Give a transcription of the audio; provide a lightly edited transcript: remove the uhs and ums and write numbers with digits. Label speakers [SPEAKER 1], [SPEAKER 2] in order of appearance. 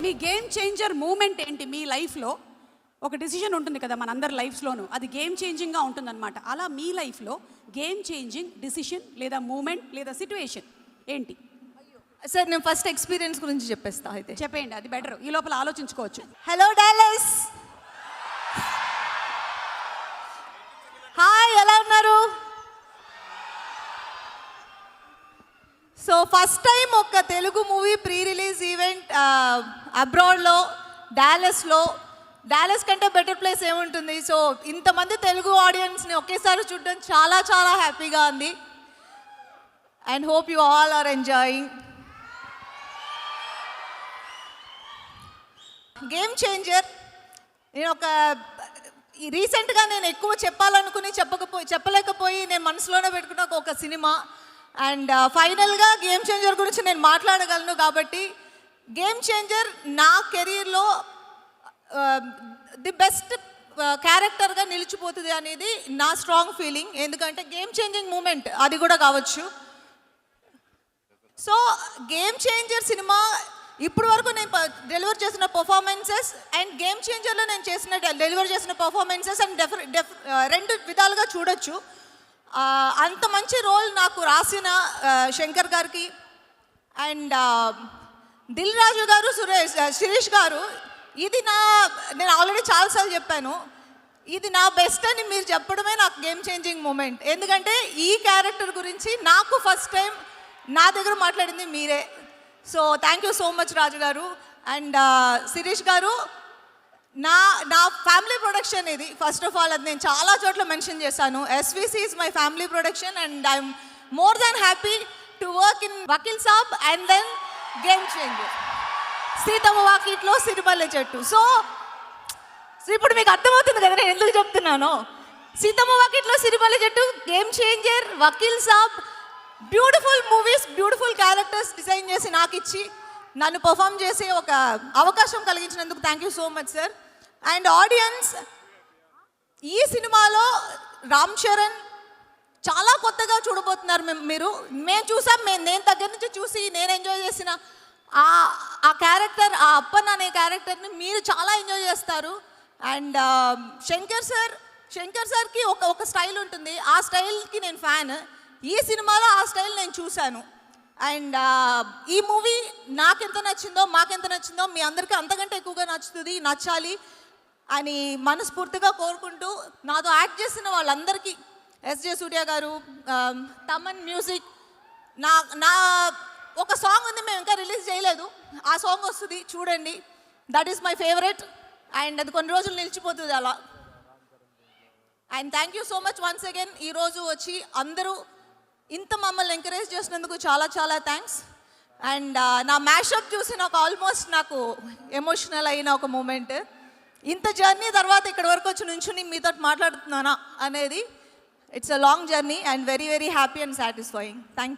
[SPEAKER 1] మీ game changer moment ఏంటి మీ లైఫ్లో? ఒక డిసిషన్ ఉంటుంది కదా మనందరి లైఫ్స్లోనూ, అది గేమ్ చేంజింగ్గా ఉంటుందన్నమాట. అలా మీ లైఫ్లో గేమ్ చేంజింగ్ డిసిషన్ లేదా మూమెంట్ లేదా సిట్యుయేషన్ ఏంటి?
[SPEAKER 2] సార్ నేను ఫస్ట్ ఎక్స్పీరియన్స్ గురించి చెప్పేస్తా. అయితే
[SPEAKER 1] చెప్పేయండి, అది బెటర్. ఈ లోపల ఆలోచించుకోవచ్చు.
[SPEAKER 2] హలో డాలస్, హాయ్, ఎలా ఉన్నారు? సో ఫస్ట్ టైం ఒక Telugu movie pre release event అబ్రాడ్లో, డాలస్ కంటే బెటర్ ప్లేస్ ఏముంటుంది? సో ఇంతమంది తెలుగు ఆడియన్స్ని ఒకేసారి చూడడం చాలా చాలా హ్యాపీగా ఉంది. And hope you all are enjoying. Game changer నేను రీసెంట్గా నేను ఎక్కువ చెప్పాలనుకుని చెప్పలేకపోయి నేను మనసులోనే పెట్టుకున్న ఒక సినిమా. అండ్ ఫైనల్గా గేమ్ చేంజర్ గురించి నేను మాట్లాడగలను. కాబట్టి గేమ్ చేంజర్ నా కెరీర్లో ది బెస్ట్ క్యారెక్టర్గా నిలిచిపోతుంది అనేది నా స్ట్రాంగ్ ఫీలింగ్. ఎందుకంటే గేమ్ చేంజింగ్ మూమెంట్ అది కూడా కావచ్చు. సో గేమ్ చేంజర్ సినిమా ఇప్పుడు వరకు నేను డెలివర్ చేసిన పర్ఫార్మెన్సెస్ అండ్ గేమ్ చేంజర్లో నేను డెలివర్ చేసిన పర్ఫార్మెన్సెస్ అండ్ రెండు విధాలుగా చూడొచ్చు. అంత మంచి రోల్ నాకు రాసిన శంకర్ గారికి అండ్ దిల్ రాజు గారు, శిరీష్ గారు, ఇది నేను ఆల్రెడీ చాలాసార్లు చెప్పాను, ఇది నా బెస్ట్ అని మీరు చెప్పడమే నాకు గేమ్ చేంజింగ్ మూమెంట్. ఎందుకంటే ఈ క్యారెక్టర్ గురించి నాకు ఫస్ట్ టైం నా దగ్గర మాట్లాడింది మీరే. So thank you so much Raju గారు. అండ్ శిరీష్ గారు, నా ఫ్యామిలీ ప్రొడక్షన్ ఇది. ఫస్ట్ ఆఫ్ ఆల్ అది నేను చాలా చోట్ల మెన్షన్ చేశాను. SVC is my family production and I'm more than happy to work in Vakeel Saab and then game changer, Seethamma Vakitlo Sirimalle చెట్టు. సో ఇప్పుడు మీకు అర్థమవుతుంది కదా నేను ఎందుకు చెప్తున్నాను. Seethamma Vakitlo Sirimalle Chettu, game changer, Vakeel Saab, beautiful movies, beautiful characters design చేసి నాకు ఇచ్చి నన్ను పర్ఫామ్ చేసే ఒక అవకాశం కలిగించినందుకు thank you so much sir. And audience, ఈ సినిమాలో రామ్ చరణ్ చాలా కొత్తగా చూడబోతున్నారు మీరు. మేము చూసాం, నేను దగ్గర నుంచి చూసి నేను ఎంజాయ్ చేసిన ఆ క్యారెక్టర్, ఆ అప్పన్న అనే క్యారెక్టర్ని మీరు చాలా ఎంజాయ్ చేస్తారు. అండ్ శంకర్ సార్కి ఒక స్టైల్ ఉంటుంది, ఆ స్టైల్కి నేను ఫ్యాన్. ఈ సినిమాలో ఆ స్టైల్ నేను చూశాను. అండ్ ఈ మూవీ నాకెంత నచ్చిందో, మాకెంత నచ్చిందో మీ అందరికీ అంతకంటే ఎక్కువగా నచ్చాలి అని మనస్ఫూర్తిగా కోరుకుంటూ, నాతో యాక్ట్ చేసిన వాళ్ళందరికీ, ఎస్జే సూర్య గారు, తమన్ మ్యూజిక్, నా ఒక సాంగ్ ఉంది, మేము ఇంకా రిలీజ్ చేయలేదు, ఆ సాంగ్ వస్తుంది చూడండి. That is my favourite and అది కొన్ని రోజులు నిలిచిపోతుంది అలా. And thank you so much once again. ఈరోజు వచ్చి అందరూ ఇంత మమ్మల్ని ఎంకరేజ్ చేసినందుకు చాలా చాలా థ్యాంక్స్. అండ్ నా మ్యాషప్ చూసి నాకు ఎమోషనల్ అయిన ఒక మూమెంట్. ఇంత జర్నీ తర్వాత ఇక్కడి వరకు వచ్చి నుంచుని మీతో మాట్లాడుతున్నానా అనేది, it's a long journey and very very happy and satisfying. Thank you.